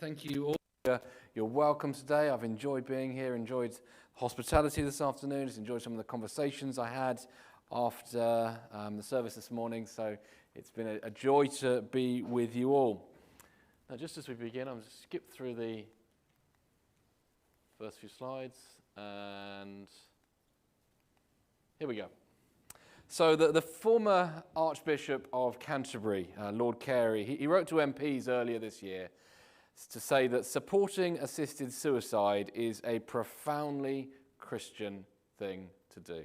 Thank you all for your welcome today. I've enjoyed being here, enjoyed hospitality this afternoon, just enjoyed some of the conversations I had after the service this morning. So it's been a joy to be with you all. Now, just as we begin, I'm going to skip through the first few slides, and here we go. So the former Archbishop of Canterbury, Lord Carey, he wrote to MPs earlier this year to say that supporting assisted suicide is a profoundly Christian thing to do.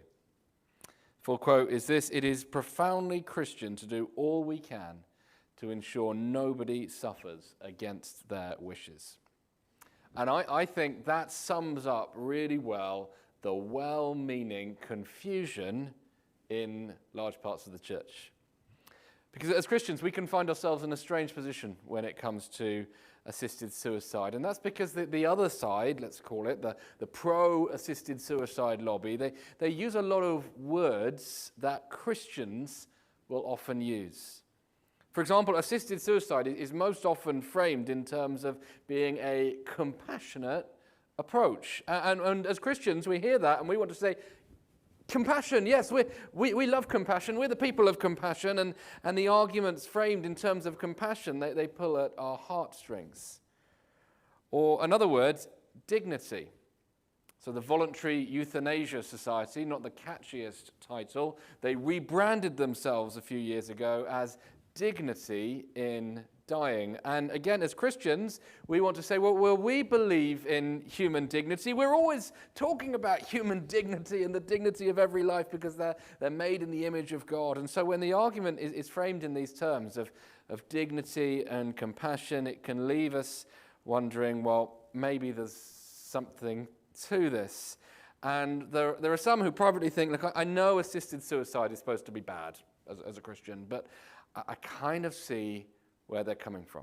Full quote is this: "It is profoundly Christian to do all we can to ensure nobody suffers against their wishes." And I think that sums up really well the well-meaning confusion in large parts of the church. Because as Christians, we can find ourselves in a strange position when it comes to assisted suicide. And that's because the other side, let's call it, the pro-assisted suicide lobby, they use a lot of words that Christians will often use. For example, assisted suicide is most often framed in terms of being a compassionate approach. And as Christians, we hear that and we want to say, compassion, yes, we love compassion. We're the people of compassion, and the arguments framed in terms of compassion, they pull at our heartstrings. Or, in other words, dignity. So the Voluntary Euthanasia Society, not the catchiest title, they rebranded themselves a few years ago as Dignity in Dying. And again, as Christians, we want to say, well, we believe in human dignity. We're always talking about human dignity and the dignity of every life because they're made in the image of God. And so when the argument is framed in these terms of dignity and compassion, it can leave us wondering, well, maybe there's something to this. And there are some who privately think, look, I know assisted suicide is supposed to be bad as a Christian, but I kind of see where they're coming from.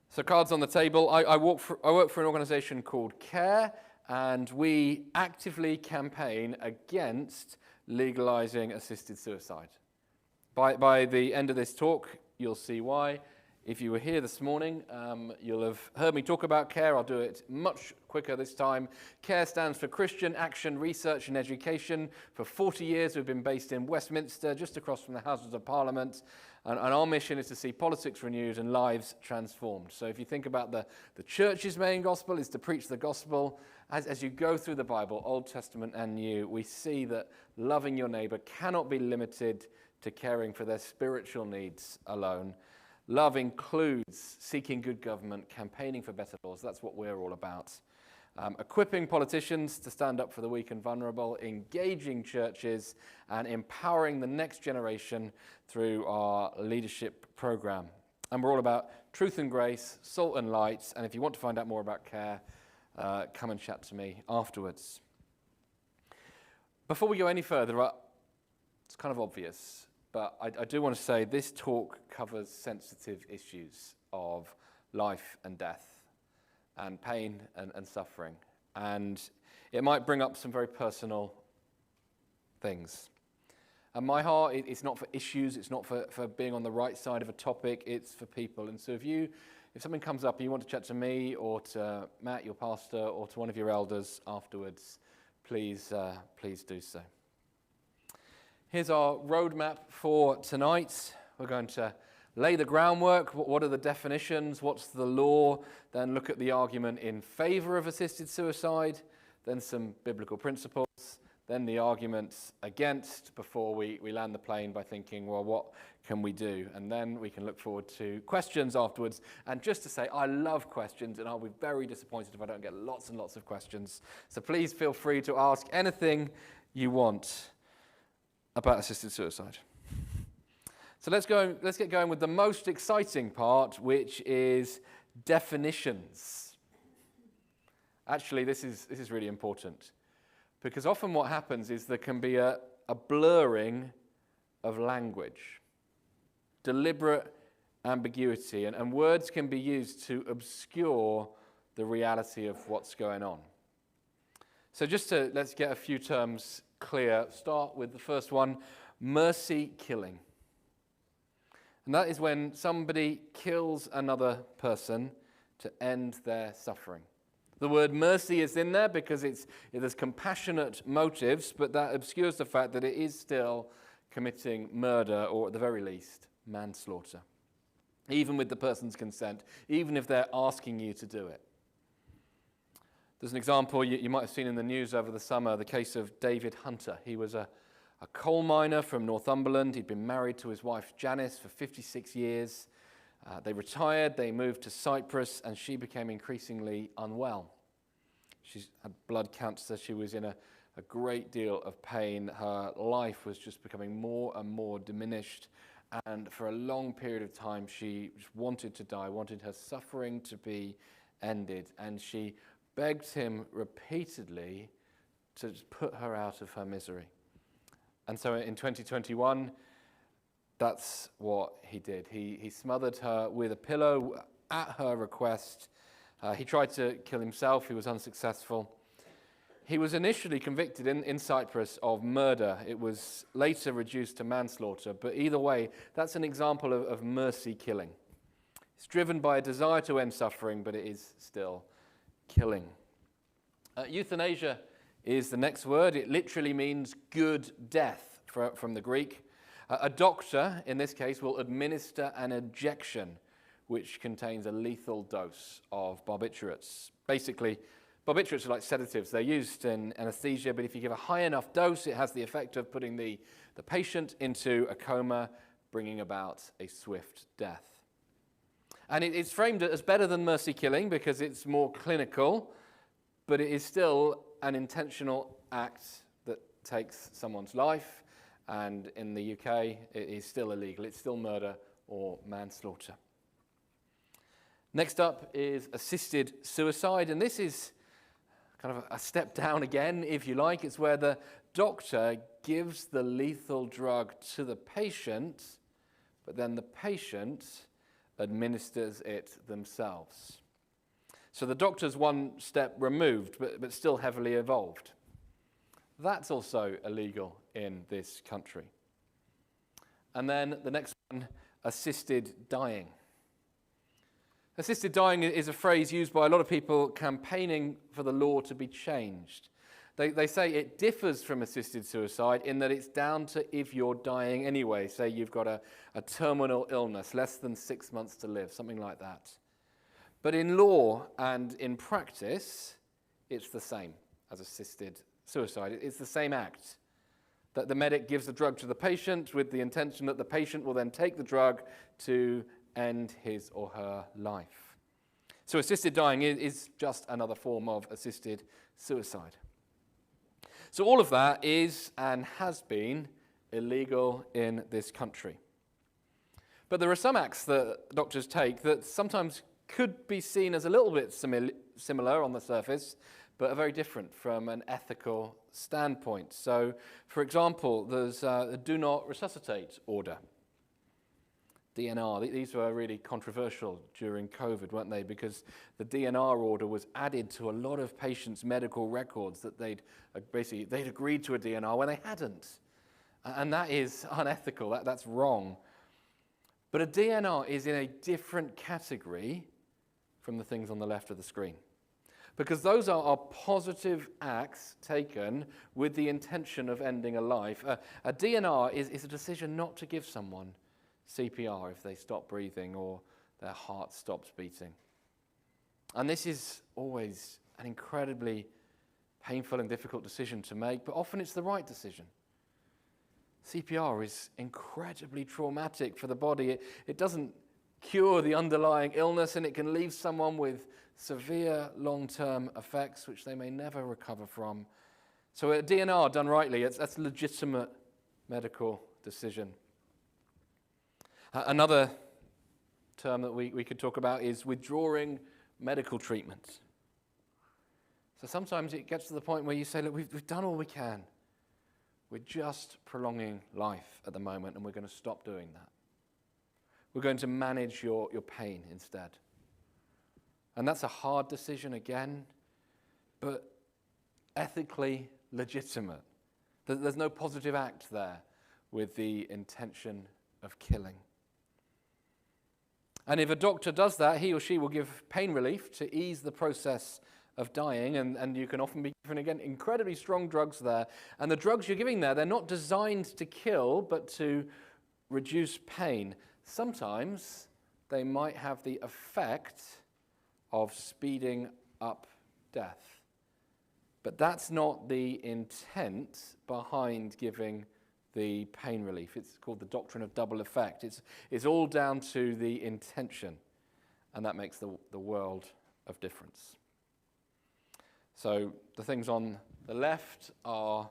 So cards on the table. I work for an organization called CARE, and we actively campaign against legalizing assisted suicide. By the end of this talk, you'll see why. If you were here this morning, you'll have heard me talk about CARE. I'll do it much quicker this time. CARE stands for Christian Action, Research and Education. For 40 years, we've been based in Westminster, just across from the Houses of Parliament. And our mission is to see politics renewed and lives transformed. So if you think about the church's main gospel is to preach the gospel. As you go through the Bible, Old Testament and New, we see that loving your neighbor cannot be limited to caring for their spiritual needs alone. Love includes seeking good government, campaigning for better laws. That's what we're all about. Equipping politicians to stand up for the weak and vulnerable, engaging churches, and empowering the next generation through our leadership program. And we're all about truth and grace, salt and light. And if you want to find out more about CARE, come and chat to me afterwards. Before we go any further, it's kind of obvious, but I do want to say this talk covers sensitive issues of life and death, and pain and suffering. And it might bring up some very personal things. And my heart, it's not for issues, it's not for being on the right side of a topic, it's for people. And so if something comes up and you want to chat to me or to Matt, your pastor, or to one of your elders afterwards, please do so. Here's our roadmap for tonight. We're going to lay the groundwork. What are the definitions? What's the law? Then look at the argument in favor of assisted suicide. Then some biblical principles. Then the arguments against before we land the plane by thinking, well, what can we do? And then we can look forward to questions afterwards. And just to say, I love questions, and I'll be very disappointed if I don't get lots and lots of questions. So please feel free to ask anything you want about assisted suicide. So let's get going with the most exciting part, which is definitions. Actually, this is really important, because often what happens is there can be a blurring of language, deliberate ambiguity, and words can be used to obscure the reality of what's going on. So let's get a few terms clear. Start with the first one, mercy killing. And that is when somebody kills another person to end their suffering. The word mercy is in there because there's compassionate motives, but that obscures the fact that it is still committing murder, or at the very least, manslaughter. Even with the person's consent, even if they're asking you to do it. There's an example you might have seen in the news over the summer, the case of David Hunter. He was a coal miner from Northumberland. He'd been married to his wife Janice for 56 years. They retired, they moved to Cyprus, and she became increasingly unwell. She had blood cancer, she was in a great deal of pain. Her life was just becoming more and more diminished, and for a long period of time she just wanted to die, wanted her suffering to be ended, and she begged him repeatedly to put her out of her misery. And so in 2021, that's what he did. He smothered her with a pillow at her request. He tried to kill himself. He was unsuccessful. He was initially convicted in Cyprus of murder. It was later reduced to manslaughter. But either way, that's an example of mercy killing. It's driven by a desire to end suffering, but it is still killing. Euthanasia is the next word. It literally means good death from the Greek. A doctor, in this case, will administer an injection which contains a lethal dose of barbiturates. Basically, barbiturates are like sedatives. They're used in anesthesia, but if you give a high enough dose, it has the effect of putting the patient into a coma, bringing about a swift death. And it's framed as better than mercy killing because it's more clinical, but it is still an intentional act that takes someone's life. And in the UK, it is still illegal. It's still murder or manslaughter. Next up is assisted suicide, and this is kind of a step down again, if you like. It's where the doctor gives the lethal drug to the patient, but then the patient administers it themselves. So the doctor's one step removed, but still heavily involved. That's also illegal in this country. And then the next one, assisted dying. Assisted dying is a phrase used by a lot of people campaigning for the law to be changed. They say it differs from assisted suicide in that it's down to if you're dying anyway. Say you've got a terminal illness, less than 6 months to live, something like that. But in law and in practice, it's the same as assisted suicide. It's the same act. That the medic gives the drug to the patient with the intention that the patient will then take the drug to end his or her life. So assisted dying is just another form of assisted suicide. So all of that is and has been illegal in this country. But there are some acts that doctors take that sometimes could be seen as a little bit similar on the surface, but are very different from an ethical standpoint. So, for example, there's the Do Not Resuscitate order, DNR. These were really controversial during COVID, weren't they? Because the DNR order was added to a lot of patients' medical records that they'd agreed to a DNR when they hadn't. And that is unethical, that's wrong. But a DNR is in a different category from the things on the left of the screen. Because those are positive acts taken with the intention of ending a life. A DNR is a decision not to give someone CPR if they stop breathing or their heart stops beating. And this is always an incredibly painful and difficult decision to make, but often it's the right decision. CPR is incredibly traumatic for the body. It doesn't cure the underlying illness, and it can leave someone with severe long-term effects which they may never recover from. So a DNR done rightly, that's a legitimate medical decision. Another term that we could talk about is withdrawing medical treatment. So sometimes it gets to the point where you say, look, we've done all we can. We're just prolonging life at the moment, and we're going to stop doing that. We're going to manage your pain instead. And that's a hard decision again, but ethically legitimate. There's no positive act there with the intention of killing. And if a doctor does that, he or she will give pain relief to ease the process of dying, and you can often be given, again, incredibly strong drugs there. And the drugs you're giving there, they're not designed to kill, but to reduce pain. Sometimes they might have the effect of speeding up death. But that's not the intent behind giving the pain relief. It's called the doctrine of double effect. It's all down to the intention, and that makes the world of difference. So the things on the left are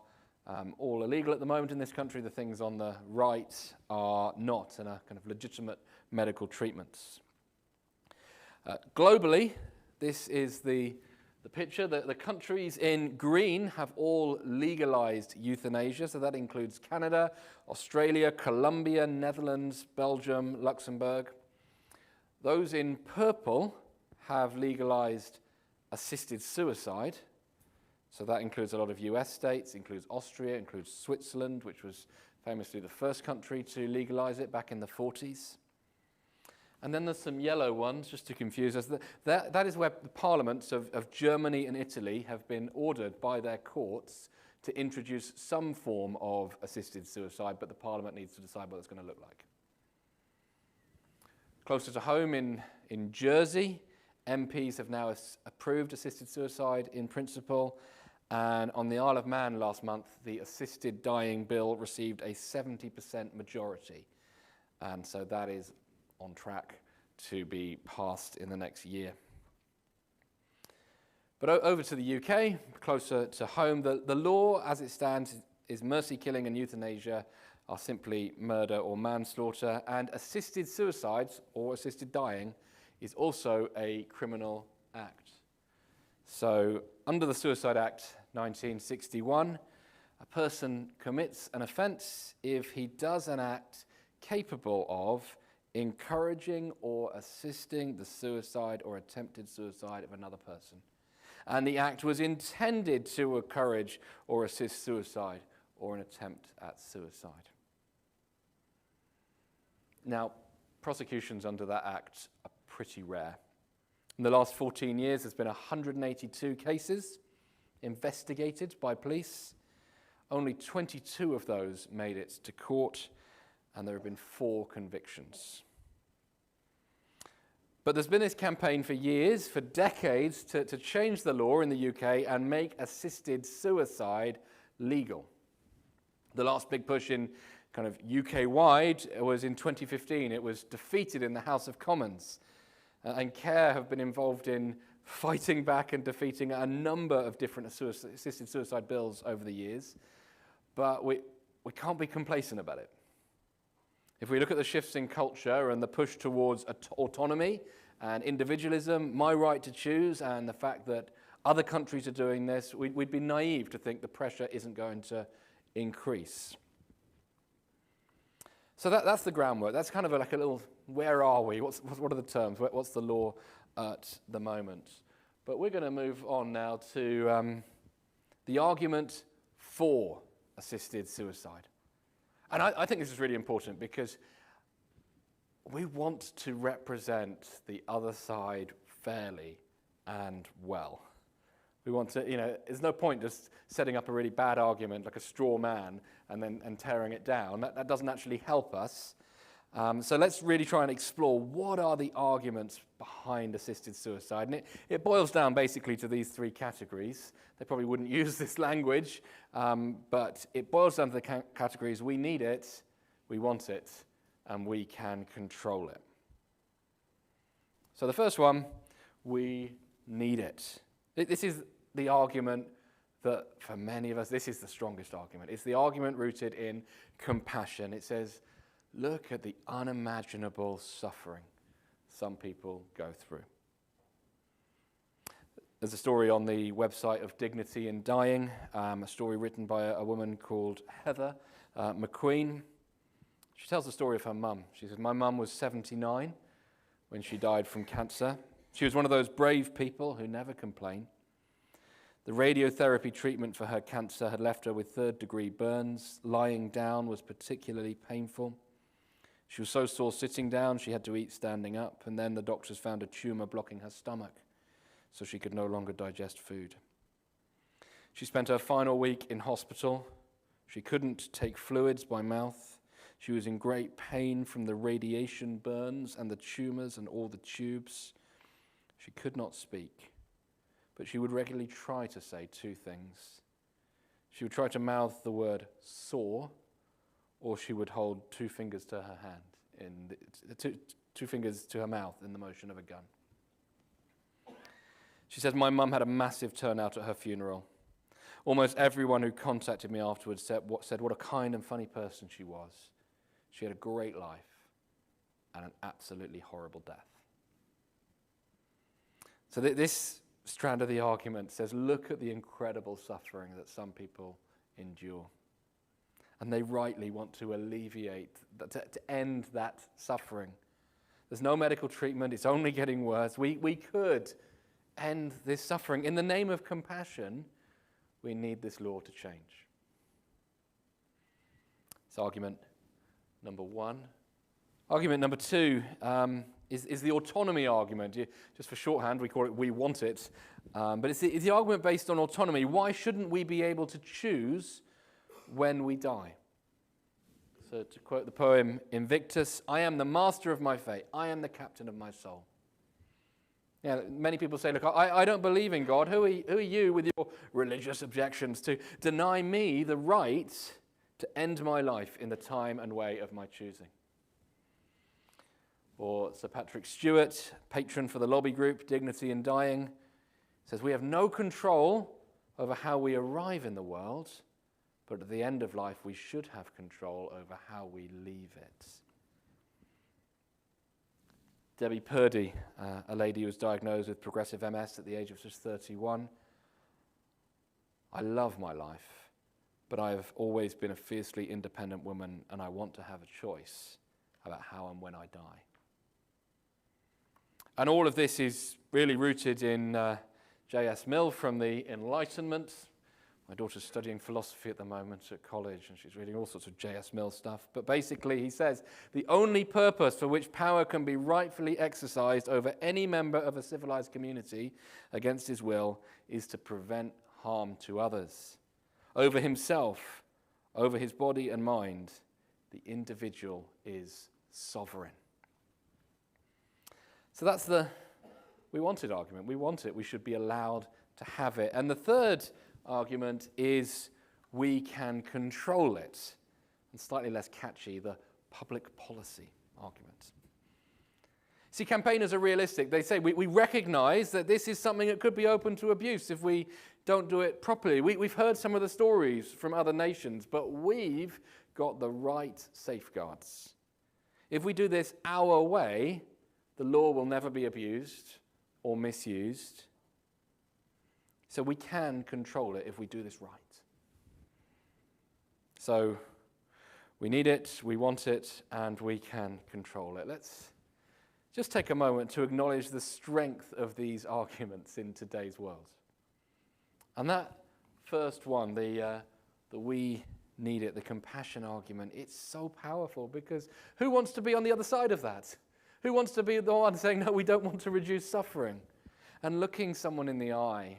all illegal at the moment in this country. The things on the right are not, and are kind of legitimate medical treatments. Globally, this is the picture. The countries in green have all legalized euthanasia, so that includes Canada, Australia, Colombia, Netherlands, Belgium, Luxembourg. Those in purple have legalized assisted suicide, so that includes a lot of US states, includes Austria, includes Switzerland, which was famously the first country to legalize it back in the 40s. And then there's some yellow ones, just to confuse us. That is where the parliaments of Germany and Italy have been ordered by their courts to introduce some form of assisted suicide, but the parliament needs to decide what it's going to look like. Closer to home in Jersey, MPs have now approved assisted suicide in principle, and on the Isle of Man last month, the assisted dying bill received a 70% majority, and so that is on track to be passed in the next year. But over to the UK, closer to home, the law as it stands is mercy killing and euthanasia are simply murder or manslaughter, and assisted suicides or assisted dying is also a criminal act. So under the Suicide Act 1961, a person commits an offence if he does an act capable of encouraging or assisting the suicide or attempted suicide of another person. And the act was intended to encourage or assist suicide or an attempt at suicide. Now, prosecutions under that act are pretty rare. In the last 14 years, there's been 182 cases investigated by police. Only 22 of those made it to court, and there have been 4 convictions. But there's been this campaign for years, for decades, to change the law in the UK and make assisted suicide legal. The last big push in kind of UK-wide was in 2015. It was defeated in the House of Commons. And CARE have been involved in fighting back and defeating a number of different assisted suicide bills over the years. But we can't be complacent about it. If we look at the shifts in culture and the push towards autonomy and individualism, my right to choose, and the fact that other countries are doing this, we'd be naive to think the pressure isn't going to increase. So that's the groundwork. That's kind of like a little, where are we? What are the terms? What's the law at the moment? But we're going to move on now to the argument for assisted suicide. And I think this is really important because we want to represent the other side fairly and well. We want to, there's no point just setting up a really bad argument like a straw man and tearing it down. That doesn't actually help us. So let's really try and explore what are the arguments behind assisted suicide. And it boils down basically to these 3 categories. They probably wouldn't use this language, but it boils down to the categories: we need it, we want it, and we can control it. So the first one, we need it. This is the argument that, for many of us, this is the strongest argument. It's the argument rooted in compassion. It says, look at the unimaginable suffering some people go through. There's a story on the website of Dignity in Dying, a story written by a woman called Heather McQueen. She tells the story of her mum. She says, my mum was 79 when she died from cancer. She was one of those brave people who never complain. The radiotherapy treatment for her cancer had left her with 3rd-degree burns. Lying down was particularly painful. She was so sore sitting down, she had to eat standing up, and then the doctors found a tumor blocking her stomach, so she could no longer digest food. She spent her final week in hospital. She couldn't take fluids by mouth. She was in great pain from the radiation burns and the tumors and all the tubes. She could not speak, but she would regularly try to say two things. She would try to mouth the word sore, or she would hold two fingers to her hand, two fingers to her mouth in the motion of a gun. She says, my mum had a massive turnout at her funeral. Almost everyone who contacted me afterwards said what a kind and funny person she was. She had a great life and an absolutely horrible death. So this strand of the argument says, look at the incredible suffering that some people endure. And they rightly want to alleviate, to end that suffering. There's no medical treatment, it's only getting worse. We could end this suffering. In the name of compassion, we need this law to change. It's argument number one. Argument number two is the autonomy argument. Just for shorthand, we call it we want it. But it's the argument based on autonomy. Why shouldn't we be able to choose when we die? So to quote the poem Invictus, I am the master of my fate. I am the captain of my soul. Yeah, many people say, look, I don't believe in God. Who are you with your religious objections to deny me the right to end my life in the time and way of my choosing? Or Sir Patrick Stewart, patron for the lobby group Dignity in Dying, says, we have no control over how we arrive in the world, but at the end of life we should have control over how we leave it. Debbie Purdy, a lady who was diagnosed with progressive MS at the age of just 31. I love my life, but I have always been a fiercely independent woman, and I want to have a choice about how and when I die. And all of this is really rooted in J.S. Mill from the Enlightenment. My daughter's studying philosophy at the moment at college, and she's reading all sorts of J.S. Mill stuff. But basically, he says, the only purpose for which power can be rightfully exercised over any member of a civilized community against his will is to prevent harm to others. Over himself, over his body and mind, the individual is sovereign. So that's the we want it argument. We want it. We should be allowed to have it. And the third argument is we can control it. And slightly less catchy, the public policy argument. See, campaigners are realistic. They say we recognize that this is something that could be open to abuse if we don't do it properly. We've heard some of the stories from other nations, but we've got the right safeguards. If we do this our way, the law will never be abused or misused. So we can control it if we do this right. So we need it, we want it, and we can control it. Let's just take a moment to acknowledge the strength of these arguments in today's world. And that first one, the we need it, the compassion argument, it's so powerful because who wants to be on the other side of that? Who wants to be the one saying, no, we don't want to reduce suffering? And looking someone in the eye,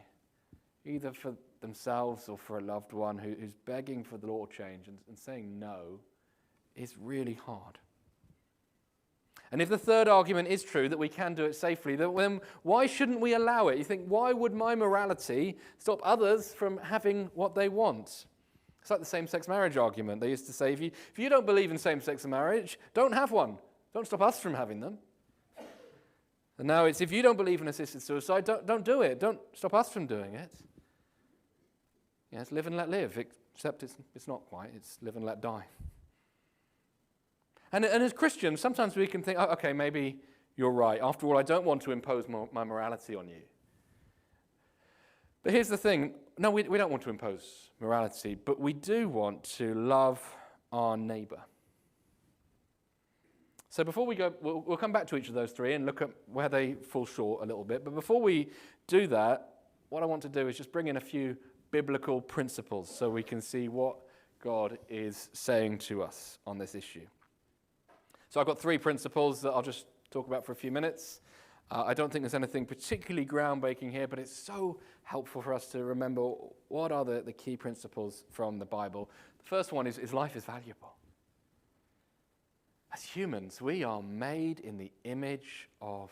either for themselves or for a loved one who's begging for the law change and saying no, is really hard. And if the third argument is true, that we can do it safely, then why shouldn't we allow it? You think, why would my morality stop others from having what they want? It's like the same-sex marriage argument. They used to say, if you don't believe in same-sex marriage, don't have one. Don't stop us from having them. And now it's, if you don't believe in assisted suicide, don't do it. Don't stop us from doing it. Yeah, it's live and let live, except it's not quite. It's live and let die. And as Christians, sometimes we can think, oh, okay, maybe you're right. After all, I don't want to impose my morality on you. But here's the thing. No, we don't want to impose morality, but we do want to love our neighbour. So before we go, we'll come back to each of those three and look at where they fall short a little bit. But before we do that, what I want to do is just bring in a few biblical principles so we can see what God is saying to us on this issue. So I've got three principles that I'll just talk about for a few minutes. I don't think there's anything particularly groundbreaking here, but it's so helpful for us to remember what are the key principles from the Bible. The first one is life is valuable. As humans, we are made in the image of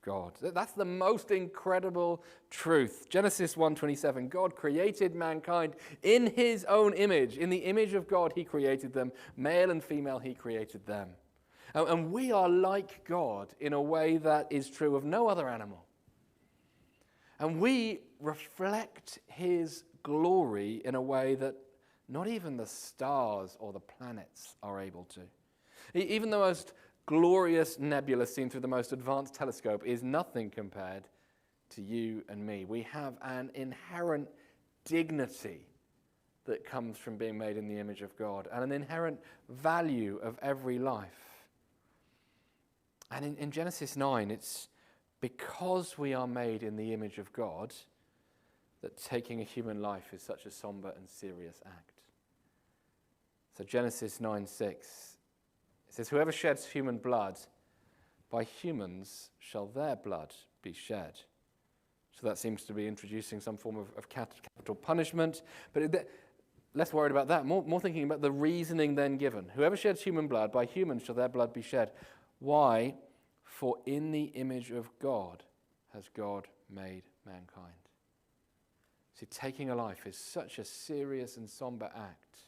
God. That's the most incredible truth. Genesis 1:27, God created mankind in his own image. In the image of God, he created them. Male and female, he created them. And we are like God in a way that is true of no other animal. And we reflect his glory in a way that not even the stars or the planets are able to. Even the most glorious nebula seen through the most advanced telescope is nothing compared to you and me. We have an inherent dignity that comes from being made in the image of God, and an inherent value of every life. And in Genesis 9, it's because we are made in the image of God that taking a human life is such a somber and serious act. So Genesis 9:6. It says, whoever sheds human blood, by humans shall their blood be shed. So that seems to be introducing some form of capital punishment. But less worried about that, more thinking about the reasoning then given. Whoever sheds human blood, by humans shall their blood be shed. Why? For in the image of God has God made mankind. See, taking a life is such a serious and somber act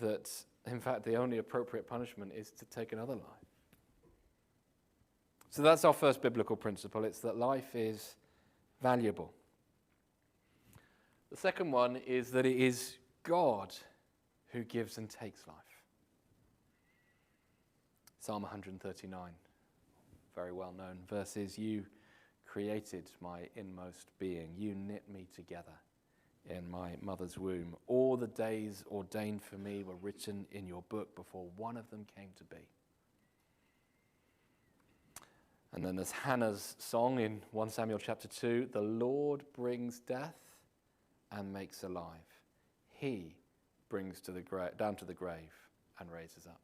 that, in fact, the only appropriate punishment is to take another life. So that's our first biblical principle. It's that life is valuable. The second one is that it is God who gives and takes life. Psalm 139, very well known verses. You created my inmost being. You knit me together in my mother's womb. All the days ordained for me were written in your book before one of them came to be. And then there's Hannah's song in 1 Samuel chapter 2. The Lord brings death and makes alive. He brings down to the grave and raises up.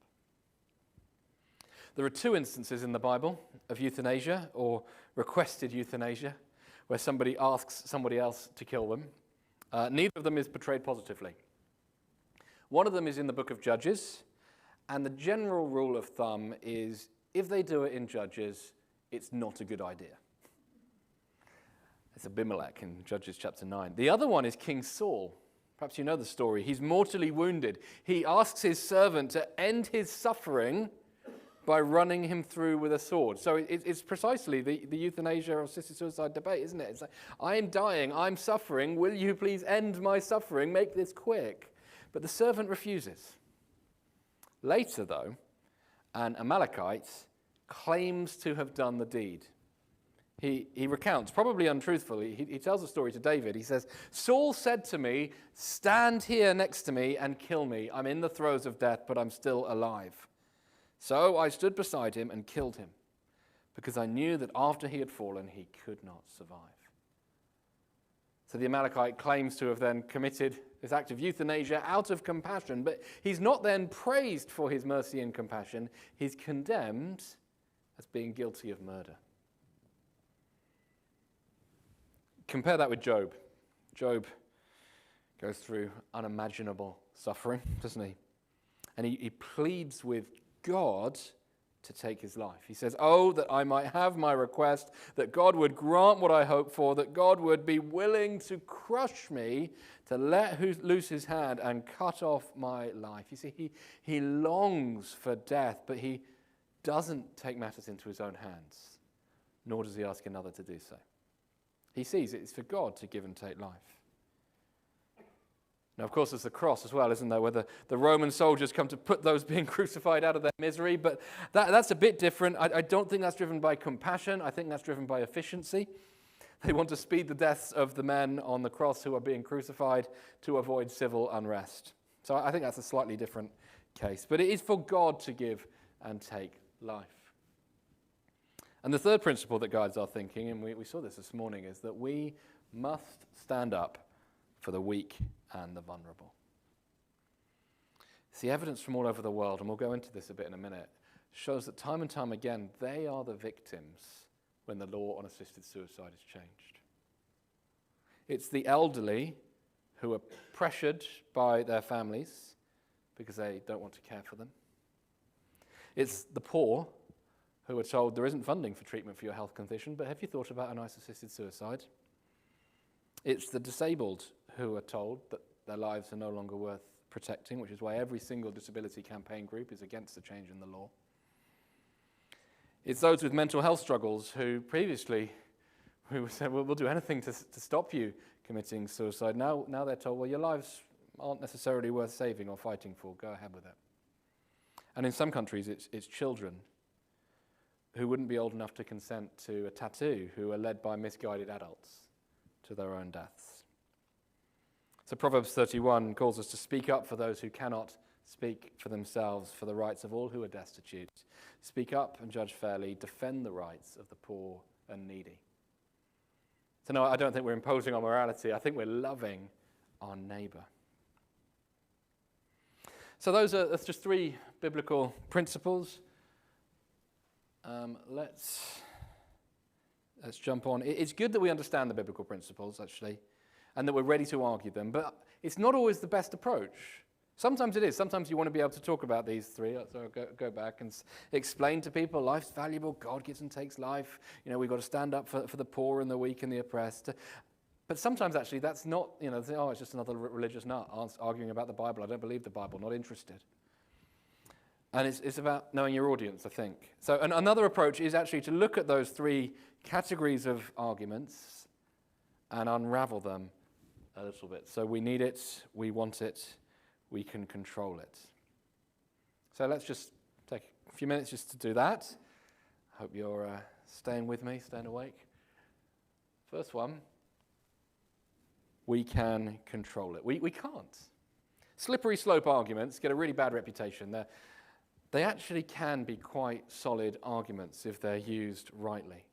There are two instances in the Bible of euthanasia or requested euthanasia where somebody asks somebody else to kill them. Neither of them is portrayed positively. One of them is in the book of Judges, and the general rule of thumb is if they do it in Judges, it's not a good idea. It's Abimelech in Judges chapter 9. The other one is King Saul. Perhaps you know the story. He's mortally wounded. He asks his servant to end his suffering by running him through with a sword. So it's precisely the euthanasia or assisted suicide debate, isn't it? It's like, I'm dying, I'm suffering, will you please end my suffering, make this quick? But the servant refuses. Later, though, an Amalekite claims to have done the deed. He recounts, probably untruthfully, he tells a story to David. He says, Saul said to me, stand here next to me and kill me. I'm in the throes of death, but I'm still alive. So I stood beside him and killed him, because I knew that after he had fallen, he could not survive. So the Amalekite claims to have then committed this act of euthanasia out of compassion, but he's not then praised for his mercy and compassion. He's condemned as being guilty of murder. Compare that with Job. Job goes through unimaginable suffering, doesn't he? And he pleads with God to take his life. He says, oh, that I might have my request, that God would grant what I hope for, that God would be willing to crush me, to let loose his hand and cut off my life. You see, he longs for death, but he doesn't take matters into his own hands, nor does he ask another to do so. He sees it's for God to give and take life. Now, of course, there's the cross as well, isn't there, where the Roman soldiers come to put those being crucified out of their misery, but that's a bit different. I don't think that's driven by compassion. I think that's driven by efficiency. They want to speed the deaths of the men on the cross who are being crucified to avoid civil unrest. So I think that's a slightly different case. But it is for God to give and take life. And the third principle that guides our thinking, and we saw this morning, is that we must stand up for the weak and the vulnerable. See, evidence from all over the world, and we'll go into this a bit in a minute, shows that time and time again, they are the victims when the law on assisted suicide is changed. It's the elderly who are pressured by their families because they don't want to care for them. It's the poor who are told there isn't funding for treatment for your health condition, but have you thought about a nice assisted suicide? It's the disabled who are told that their lives are no longer worth protecting, which is why every single disability campaign group is against the change in the law. It's those with mental health struggles who previously we said, well, we'll do anything to stop you committing suicide. Now they're told, well, your lives aren't necessarily worth saving or fighting for. Go ahead with it. And in some countries, it's children who wouldn't be old enough to consent to a tattoo, who are led by misguided adults to their own deaths. So Proverbs 31 calls us to speak up for those who cannot speak for themselves, for the rights of all who are destitute. Speak up and judge fairly. Defend the rights of the poor and needy. So no, I don't think we're imposing on morality. I think we're loving our neighbour. So that's just 3 biblical principles. Let's jump on. It's good that we understand the biblical principles, actually, and that we're ready to argue them, but it's not always the best approach. Sometimes it is. Sometimes you want to be able to talk about these 3. So I'll go back and explain to people life's valuable, God gives and takes life. We've got to stand up for the poor and the weak and the oppressed. But sometimes, actually, that's not, it's just another religious nut arguing about the Bible. I don't believe the Bible, not interested. And it's about knowing your audience, I think. So another approach is actually to look at those 3 categories of arguments and unravel them a little bit. So we need it, we want it, we can control it. So let's just take a few minutes just to do that. I hope you're staying with me, staying awake. First one, we can control it. We can't. Slippery slope arguments get a really bad reputation. They actually can be quite solid arguments if they're used rightly.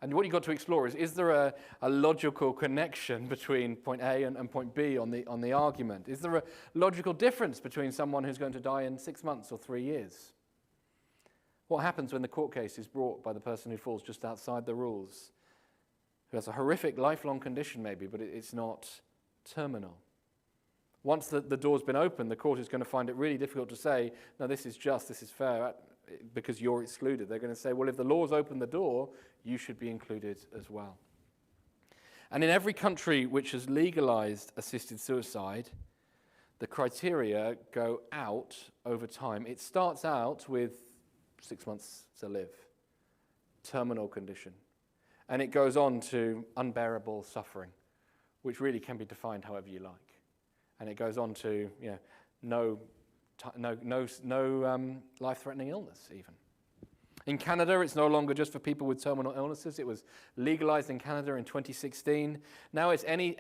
And what you've got to explore is there a logical connection between point A and point B on the argument? Is there a logical difference between someone who's going to die in 6 months or 3 years? What happens when the court case is brought by the person who falls just outside the rules, who has a horrific lifelong condition maybe, but it's not terminal? Once the door's been opened, the court is going to find it really difficult to say, no, this is just, this is fair, because you're excluded. They're going to say, well, if the law's opened the door, you should be included as well. And in every country which has legalized assisted suicide, the criteria go out over time. It starts out with 6 months to live, terminal condition. And it goes on to unbearable suffering, which really can be defined however you like. And it goes on to no life-threatening illness even. In Canada, it's no longer just for people with terminal illnesses. It was legalized in Canada in 2016. Now it's any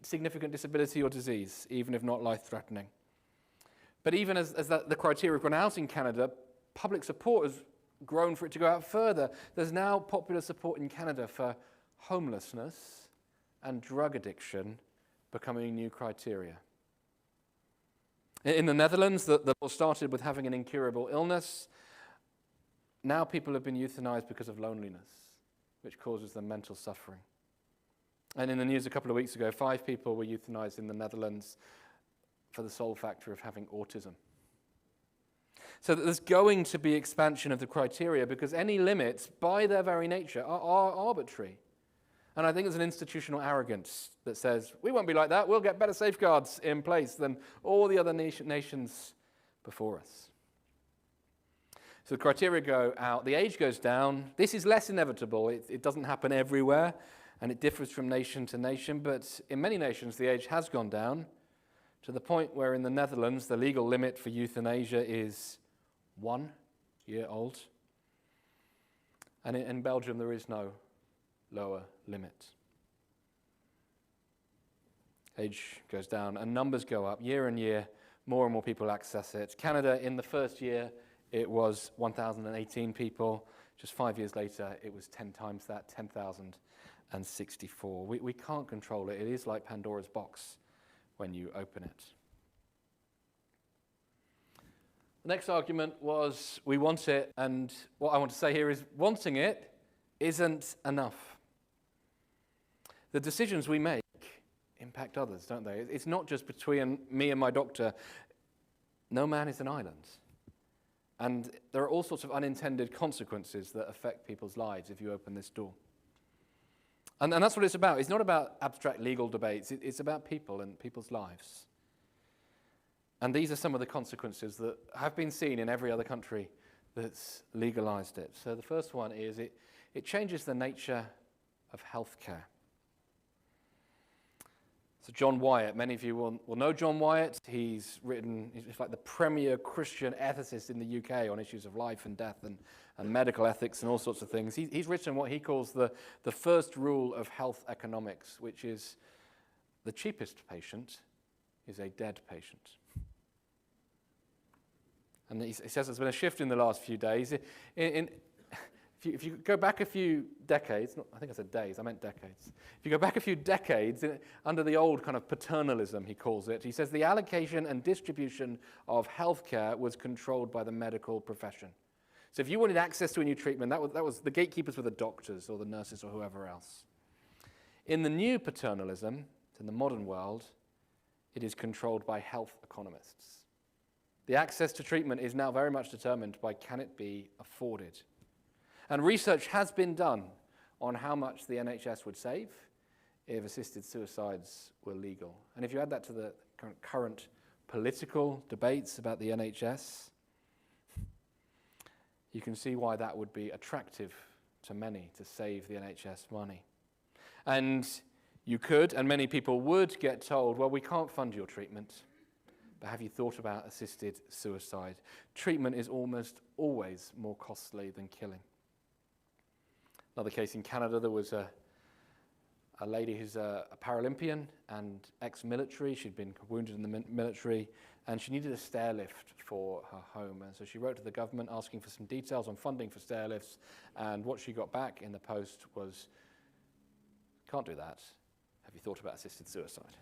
significant disability or disease, even if not life-threatening. But even as the criteria have gone out in Canada, public support has grown for it to go out further. There's now popular support in Canada for homelessness and drug addiction becoming new criteria. In the Netherlands, the law started with having an incurable illness. Now people have been euthanized because of loneliness, which causes them mental suffering. And in the news a couple of weeks ago, 5 people were euthanized in the Netherlands for the sole factor of having autism. So that there's going to be expansion of the criteria because any limits, by their very nature, are arbitrary. And I think there's an institutional arrogance that says, we won't be like that, we'll get better safeguards in place than all the other nations before us. So the criteria go out, the age goes down. This is less inevitable. It doesn't happen everywhere, and it differs from nation to nation, but in many nations the age has gone down to the point where in the Netherlands the legal limit for euthanasia is 1 year old. And in Belgium there is no lower limit. Age goes down and numbers go up year on year. More and more people access it. Canada, in the first year, it was 1,018 people. Just 5 years later, it was 10 times that, 10,064. We can't control it. It is like Pandora's box when you open it. The next argument was we want it, and what I want to say here is wanting it isn't enough. The decisions we make impact others, don't they? It's not just between me and my doctor. No man is an island. And there are all sorts of unintended consequences that affect people's lives if you open this door. And that's what it's about. It's not about abstract legal debates. It's about people and people's lives. And these are some of the consequences that have been seen in every other country that's legalized it. So the first one is it changes the nature of healthcare. So John Wyatt, many of you will know John Wyatt. He's like the premier Christian ethicist in the UK on issues of life and death and medical ethics and all sorts of things. He's written what he calls the first rule of health economics, which is the cheapest patient is a dead patient. And he says there's been a shift in the last few days. If you go back a few decades, I think I said days, I meant decades. If you go back a few decades, under the old kind of paternalism, he calls it, he says the allocation and distribution of healthcare was controlled by the medical profession. So if you wanted access to a new treatment, that was the gatekeepers were the doctors or the nurses or whoever else. In the new paternalism, in the modern world, it is controlled by health economists. The access to treatment is now very much determined by can it be afforded. And research has been done on how much the NHS would save if assisted suicides were legal. And if you add that to the current political debates about the NHS, you can see why that would be attractive to many to save the NHS money. And you could, and many people would, get told, well, we can't fund your treatment, but have you thought about assisted suicide? Treatment is almost always more costly than killing. Another case in Canada, there was a lady who's a Paralympian and ex-military. She'd been wounded in the military, and she needed a stair lift for her home. And so she wrote to the government asking for some details on funding for stair lifts, and what she got back in the post was, can't do that. Have you thought about assisted suicide?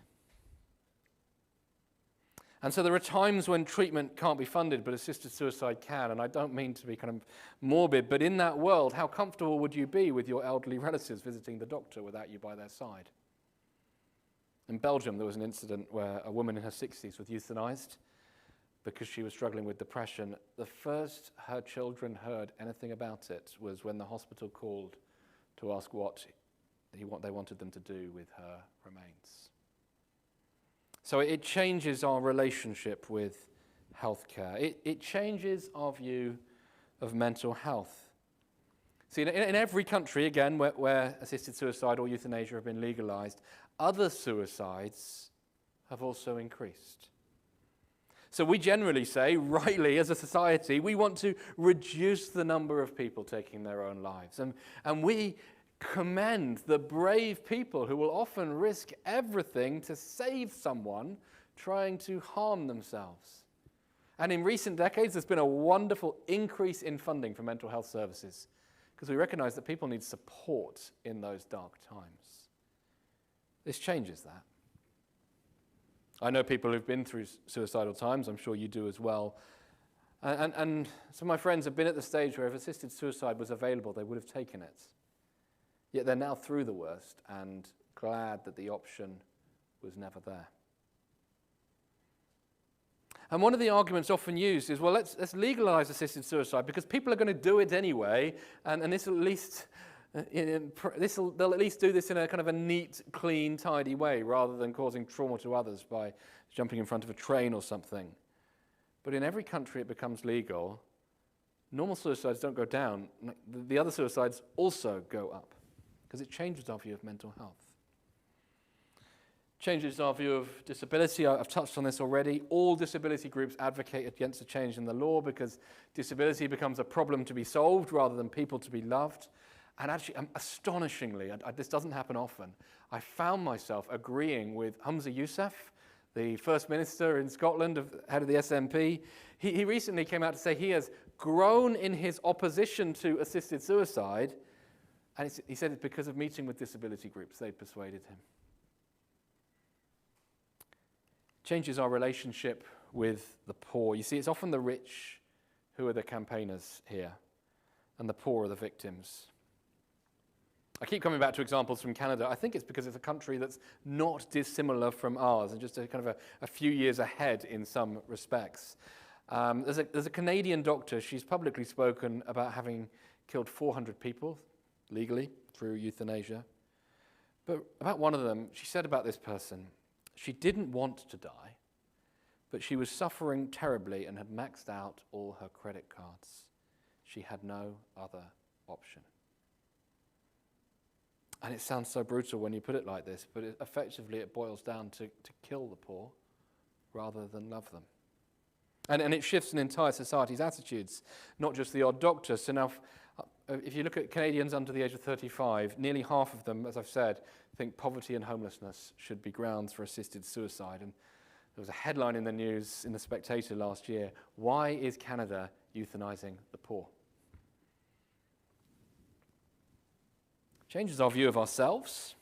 And so there are times when treatment can't be funded, but assisted suicide can. And I don't mean to be kind of morbid, but in that world, how comfortable would you be with your elderly relatives visiting the doctor without you by their side? In Belgium, there was an incident where a woman in her 60s was euthanized because she was struggling with depression. The first her children heard anything about it was when the hospital called to ask what they wanted them to do with her remains. So it changes our relationship with healthcare. It changes our view of mental health. See, in every country, again, where assisted suicide or euthanasia have been legalized, other suicides have also increased. So we generally say, rightly, as a society, we want to reduce the number of people taking their own lives. And we commend the brave people who will often risk everything to save someone trying to harm themselves. And in recent decades, there's been a wonderful increase in funding for mental health services because we recognize that people need support in those dark times. This changes that. I know people who've been through suicidal times. I'm sure you do as well. And some of my friends have been at the stage where if assisted suicide was available, they would have taken it. Yet they're now through the worst and glad that the option was never there. And one of the arguments often used is, well, let's legalize assisted suicide because people are going to do it anyway, and this will at least they'll at least do this in a kind of a neat, clean, tidy way rather than causing trauma to others by jumping in front of a train or something. But in every country it becomes legal. Normal suicides don't go down. The other suicides also go up, because it changes our view of mental health. Changes our view of disability. I've touched on this already. All disability groups advocate against a change in the law because disability becomes a problem to be solved rather than people to be loved. And actually, astonishingly, this doesn't happen often, I found myself agreeing with Humza Yousaf, the First Minister in Scotland, head of the SNP. He recently came out to say he has grown in his opposition to assisted suicide. And he said it's because of meeting with disability groups, they persuaded him. Changes our relationship with the poor. You see, it's often the rich who are the campaigners here, and the poor are the victims. I keep coming back to examples from Canada. I think it's because it's a country that's not dissimilar from ours and just a few years ahead in some respects. There's a Canadian doctor. She's publicly spoken about having killed 400 people legally through euthanasia. But about one of them, she said about this person, she didn't want to die, but she was suffering terribly and had maxed out all her credit cards. She had no other option. And it sounds so brutal when you put it like this, but effectively it boils down to kill the poor rather than love them. And it shifts an entire society's attitudes, not just the odd doctor. So now, if you look at Canadians under the age of 35, nearly half of them, as I've said, think poverty and homelessness should be grounds for assisted suicide. And there was a headline in the news in The Spectator last year, "Why is Canada euthanizing the poor?" Changes our view of ourselves.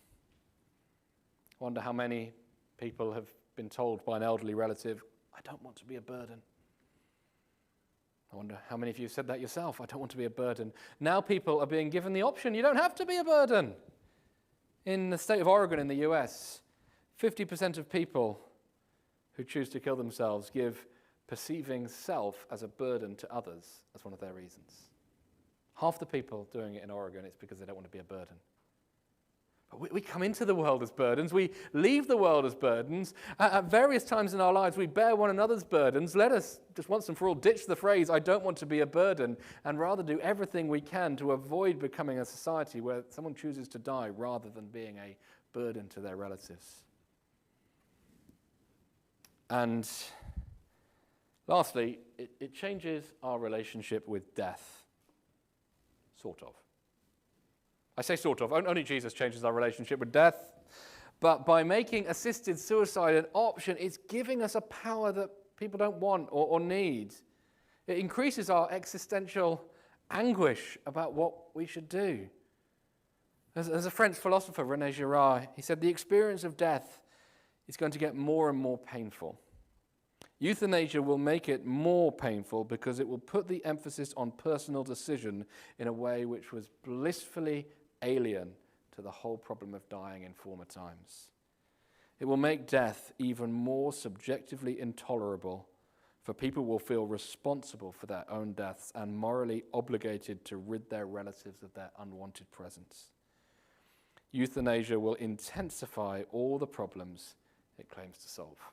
I wonder how many people have been told by an elderly relative, "I don't want to be a burden." I wonder how many of you have said that yourself, "I don't want to be a burden." Now people are being given the option, you don't have to be a burden. In the state of Oregon in the US, 50% of people who choose to kill themselves give perceiving self as a burden to others as one of their reasons. Half the people doing it in Oregon, it's because they don't want to be a burden. But we come into the world as burdens. We leave the world as burdens. At various times in our lives, we bear one another's burdens. Let us just once and for all ditch the phrase, "I don't want to be a burden," and rather do everything we can to avoid becoming a society where someone chooses to die rather than being a burden to their relatives. And lastly, it changes our relationship with death. Sort of. I say sort of. Only Jesus changes our relationship with death. But by making assisted suicide an option, it's giving us a power that people don't want or need. It increases our existential anguish about what we should do. As a French philosopher, René Girard, he said, "The experience of death is going to get more and more painful. Euthanasia will make it more painful because it will put the emphasis on personal decision in a way which was blissfully alien to the whole problem of dying in former times. It will make death even more subjectively intolerable, for people will feel responsible for their own deaths and morally obligated to rid their relatives of their unwanted presence. Euthanasia will intensify all the problems it claims to solve."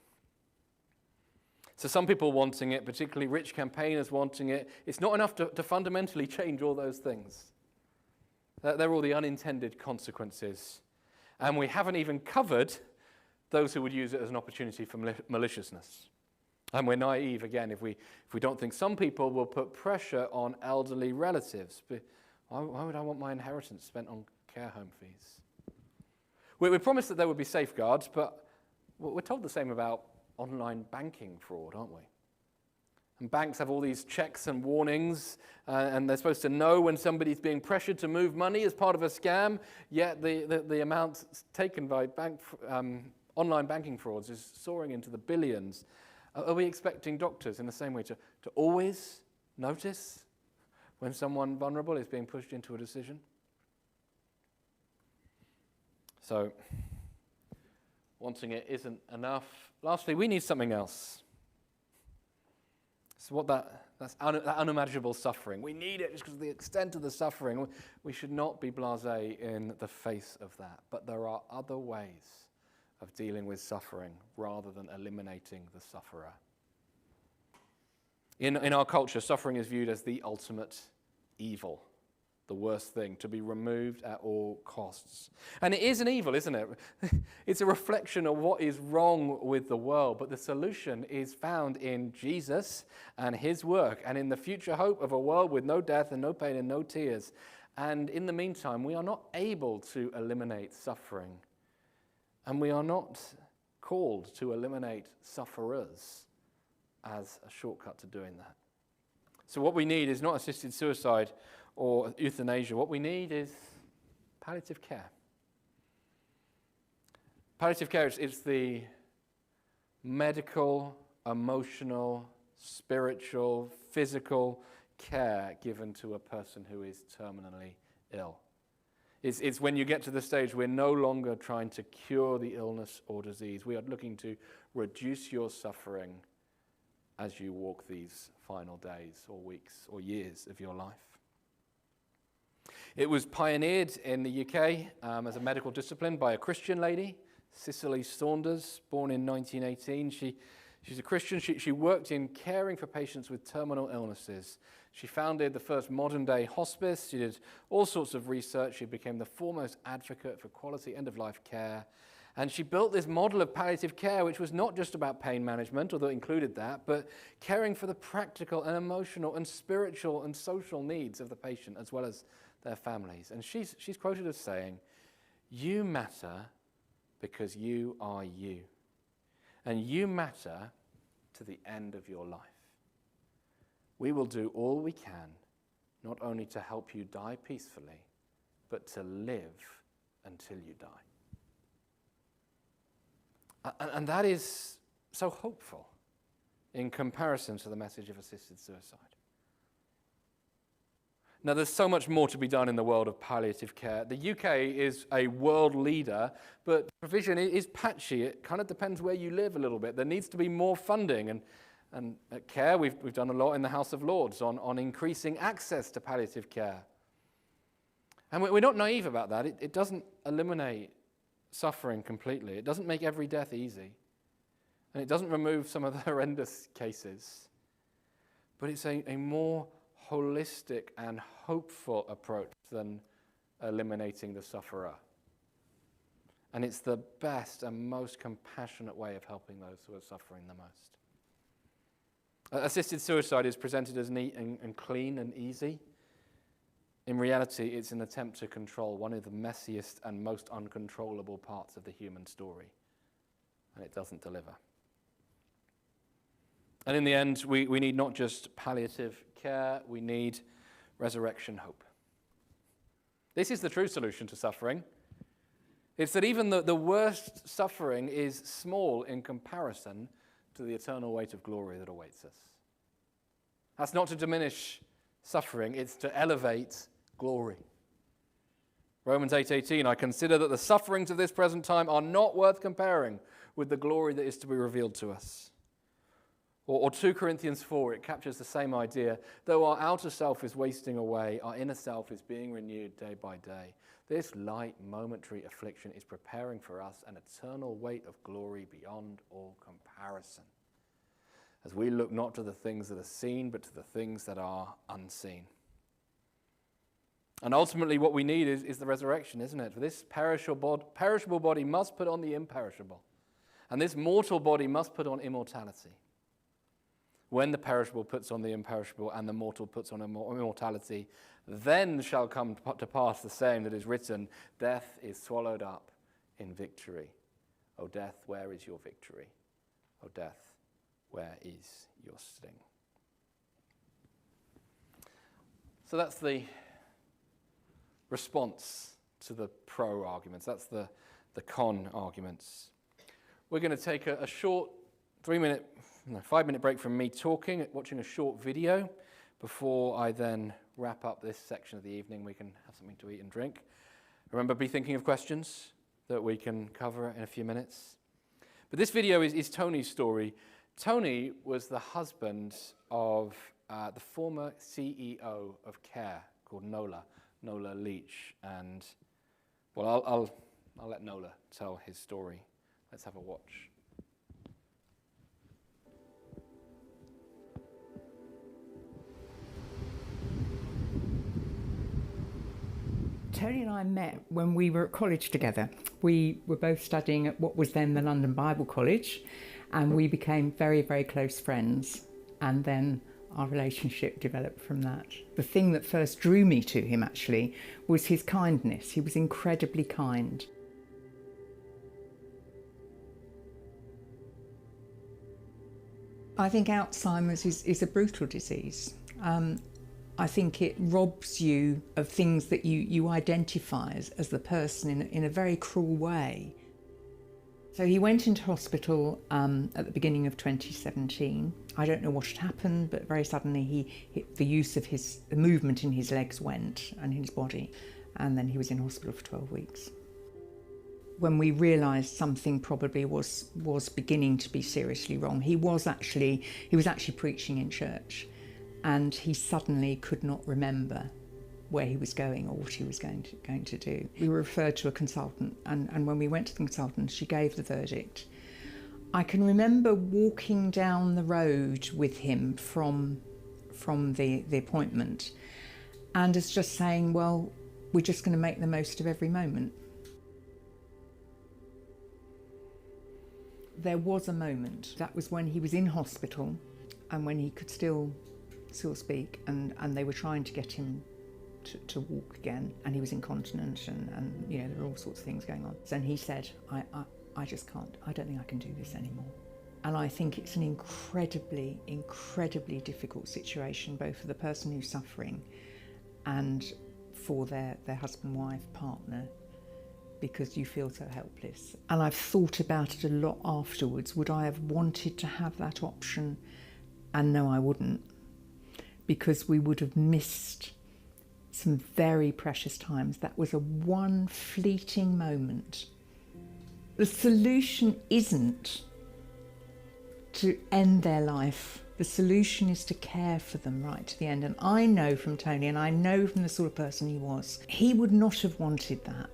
So some people wanting it, particularly rich campaigners wanting it, it's not enough to fundamentally change all those things. They're all the unintended consequences. And we haven't even covered those who would use it as an opportunity for maliciousness. And we're naive, again, if we don't think some people will put pressure on elderly relatives. But why would I want my inheritance spent on care home fees? We're promised that there would be safeguards, but we're told the same about online banking fraud, aren't we? And banks have all these checks and warnings, and they're supposed to know when somebody's being pressured to move money as part of a scam, yet the amount taken by online banking frauds is soaring into the billions. Are we expecting doctors in the same way to always notice when someone vulnerable is being pushed into a decision? So, wanting it isn't enough. Lastly, we need something else. So that's unimaginable suffering. We need it just because of the extent of the suffering. We should not be blasé in the face of that. But there are other ways of dealing with suffering rather than eliminating the sufferer. In our culture, suffering is viewed as the ultimate evil, the worst thing, to be removed at all costs. And it is an evil, isn't it? It's a reflection of what is wrong with the world, but the solution is found in Jesus and his work, and in the future hope of a world with no death and no pain and no tears. And in the meantime, we are not able to eliminate suffering, and we are not called to eliminate sufferers as a shortcut to doing that. So what we need is not assisted suicide or euthanasia. What we need is palliative care. Palliative care is the medical emotional, spiritual, physical care given to a person who is terminally ill. It's when you get to the stage we're no longer trying to cure the illness or disease. We are looking to reduce your suffering as you walk these final days or weeks or years of your life. It was pioneered in the UK as a medical discipline by a Christian lady, Cicely Saunders, born in 1918. She's a Christian. She worked in caring for patients with terminal illnesses. She founded the first modern-day hospice. She did all sorts of research. She became the foremost advocate for quality end-of-life care. And she built this model of palliative care, which was not just about pain management, although it included that, but caring for the practical and emotional and spiritual and social needs of the patient, as well as their families. And she's quoted as saying, "You matter because you are you. And you matter to the end of your life. We will do all we can, not only to help you die peacefully, but to live until you die." And that is so hopeful in comparison to the message of assisted suicide. Now, there's so much more to be done in the world of palliative care. The UK is a world leader, but provision is patchy. It kind of depends where you live a little bit. There needs to be more funding. And at CARE, we've done a lot in the House of Lords on increasing access to palliative care. And we're not naive about that. It doesn't eliminate suffering completely. It doesn't make every death easy. And it doesn't remove some of the horrendous cases. But it's a more holistic and hopeful approach than eliminating the sufferer. And it's the best and most compassionate way of helping those who are suffering the most. Assisted suicide is presented as neat and clean and easy. In reality, it's an attempt to control one of the messiest and most uncontrollable parts of the human story. And it doesn't deliver. And in the end, we need not just palliative care, we need resurrection hope. This is the true solution to suffering. It's that even the worst suffering is small in comparison to the eternal weight of glory that awaits us. That's not to diminish suffering, it's to elevate glory. Romans 8:18, "I consider that the sufferings of this present time are not worth comparing with the glory that is to be revealed to us." Or 2 Corinthians 4, it captures the same idea. "Though our outer self is wasting away, our inner self is being renewed day by day. This light, momentary affliction is preparing for us an eternal weight of glory beyond all comparison, as we look not to the things that are seen, but to the things that are unseen." And ultimately what we need is the resurrection, isn't it? For this perishable body must put on the imperishable, and this mortal body must put on immortality. When the perishable puts on the imperishable and the mortal puts on immortality, then shall come to pass the saying that is written, "Death is swallowed up in victory. O death, where is your victory? O death, where is your sting?" So that's the response to the pro arguments. That's the con arguments. We're going to take a short 5-minute break from me talking, watching a short video, before I then wrap up this section of the evening. We can have something to eat and drink. Remember, be thinking of questions that we can cover in a few minutes. But this video is Tony's story. Tony was the husband of the former CEO of CARE, called Nola Leach. And, well, I'll let Nola tell his story. Let's have a watch. Tony and I met when we were at college together. We were both studying at what was then the London Bible College, and we became very, very close friends. And then our relationship developed from that. The thing that first drew me to him, actually, was his kindness. He was incredibly kind. I think Alzheimer's is a brutal disease. I think it robs you of things that you identify as the person in a very cruel way. So he went into hospital at the beginning of 2017. I don't know what had happened, but very suddenly the use of the movement in his legs went and in his body, and then he was in hospital for 12 weeks. When we realised something probably was beginning to be seriously wrong, he was actually preaching in church, and he suddenly could not remember where he was going or what he was going to do. We were referred to a consultant, and when we went to the consultant, she gave the verdict. I can remember walking down the road with him from the appointment, and us just saying, well, we're just going to make the most of every moment. There was a moment. That was when he was in hospital and when he could still speak, and they were trying to get him to walk again, and he was incontinent, and you know, there were all sorts of things going on. And he said, I just can't, I don't think I can do this anymore. And I think it's an incredibly, incredibly difficult situation, both for the person who's suffering and for their husband, wife, partner, because you feel so helpless. And I've thought about it a lot afterwards. Would I have wanted to have that option? And no, I wouldn't, because we would have missed some very precious times. That was a one fleeting moment. The solution isn't to end their life. The solution is to care for them right to the end. And I know from Tony, and I know from the sort of person he was, he would not have wanted that.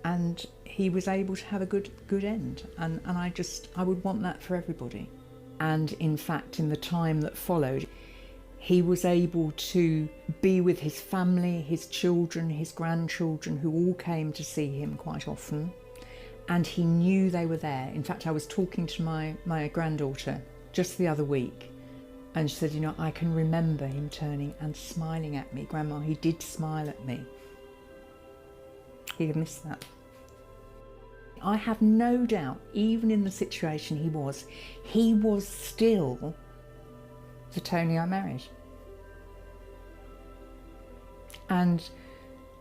And he was able to have a good end. And I would want that for everybody. And in fact, in the time that followed, he was able to be with his family, his children, his grandchildren, who all came to see him quite often. And he knew they were there. In fact, I was talking to my granddaughter just the other week, and she said, you know, I can remember him turning and smiling at me. Grandma, he did smile at me. He had missed that. I have no doubt, even in the situation he was still the Tony I married. And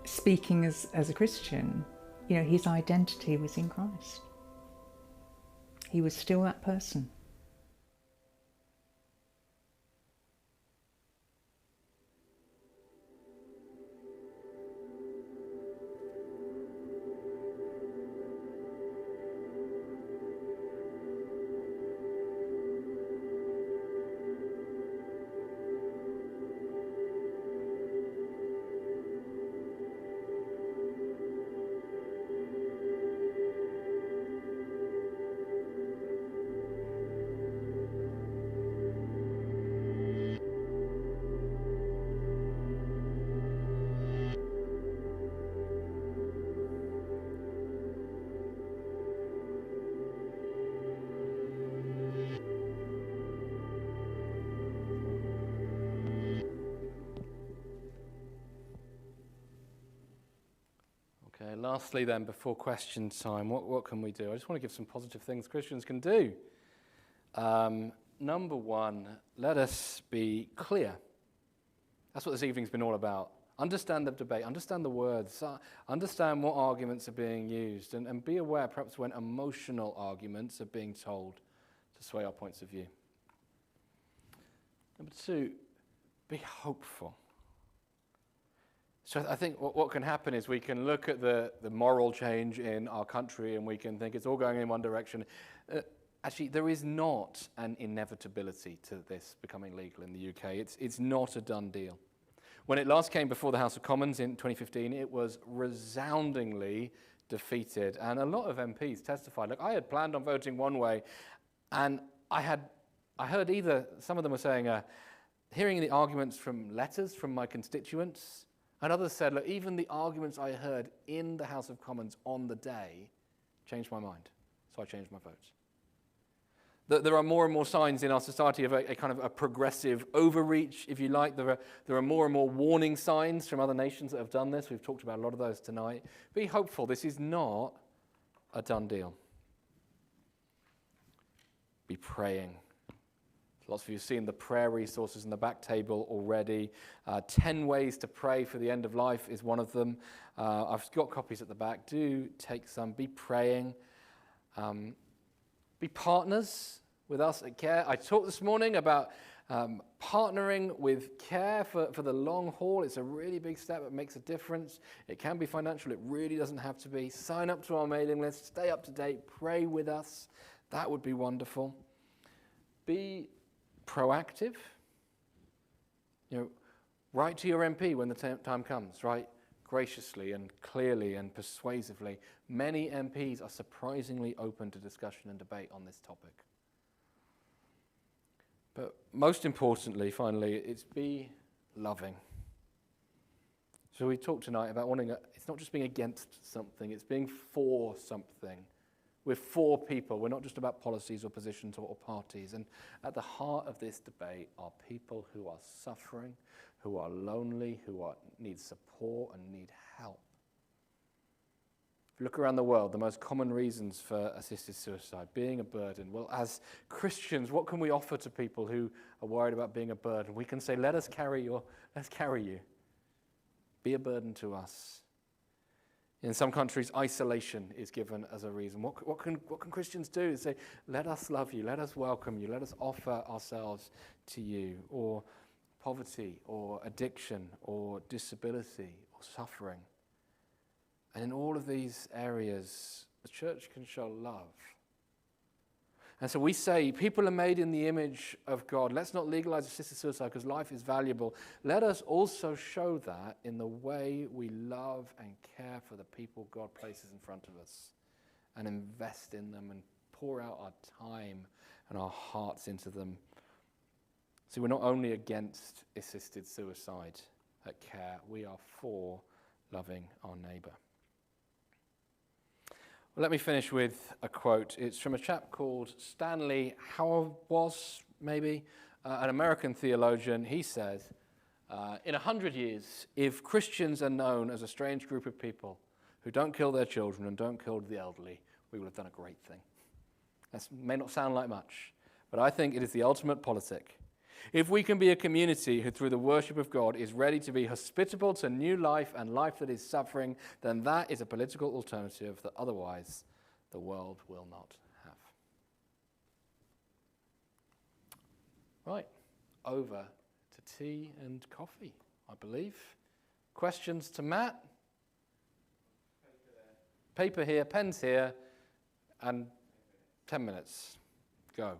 speaking as a Christian, you know, his identity was in Christ. He was still that person. Okay, lastly then, before question time, what can we do? I just want to give some positive things Christians can do. Number one, let us be clear. That's what this evening's been all about. Understand the debate, understand the words, understand what arguments are being used, and be aware perhaps when emotional arguments are being told to sway our points of view. Number two, be hopeful. So I think what can happen is we can look at the moral change in our country and we can think it's all going in one direction. Actually, there is not an inevitability to this becoming legal in the UK. It's not a done deal. When it last came before the House of Commons in 2015, it was resoundingly defeated. And a lot of MPs testified, look, I had planned on voting one way, and I heard either, some of them were saying, hearing the arguments from letters from my constituents, and others said, look, even the arguments I heard in the House of Commons on the day changed my mind, so I changed my vote. There are more and more signs in our society of a kind of a progressive overreach, if you like. There are more and more warning signs from other nations that have done this. We've talked about a lot of those tonight. Be hopeful. This is not a done deal. Be praying. Lots of you have seen the prayer resources in the back table already. 10 ways to pray for the end of life is one of them. I've got copies at the back. Do take some. Be praying. be partners with us at CARE. I talked this morning about partnering with CARE for the long haul. It's a really big step. It makes a difference. It can be financial. It really doesn't have to be. Sign up to our mailing list. Stay up to date. Pray with us. That would be wonderful. Be proactive. Write to your MP when the time comes. Write graciously and clearly and persuasively. Many MPs are surprisingly open to discussion and debate on this topic. But most importantly, finally, it's be loving. So we talked tonight about it's not just being against something, it's being for something. We're for people. We're not just about policies or positions or parties. And at the heart of this debate are people who are suffering, who are lonely, who need support and need help. If you look around the world, the most common reasons for assisted suicide, being a burden. Well, as Christians, what can we offer to people who are worried about being a burden? We can say, let's carry you. Be a burden to us. In some countries, isolation is given as a reason. What can Christians do? They say, let us love you, let us welcome you, let us offer ourselves to you. Or poverty, or addiction, or disability, or suffering. And in all of these areas, the church can show love. And so we say, people are made in the image of God. Let's not legalize assisted suicide because life is valuable. Let us also show that in the way we love and care for the people God places in front of us and invest in them and pour out our time and our hearts into them. So we're not only against assisted suicide at CARE, we are for loving our neighbour. Well, let me finish with a quote. It's from a chap called Stanley Hauerwas, maybe, an American theologian. He says, in 100 years, if Christians are known as a strange group of people who don't kill their children and don't kill the elderly, we will have done a great thing. That may not sound like much, but I think it is the ultimate politic. If we can be a community who, through the worship of God, is ready to be hospitable to new life and life that is suffering, then that is a political alternative that otherwise the world will not have. Right, over to tea and coffee, I believe. Questions to Matt? Paper here, pens here, and 10 minutes. Go.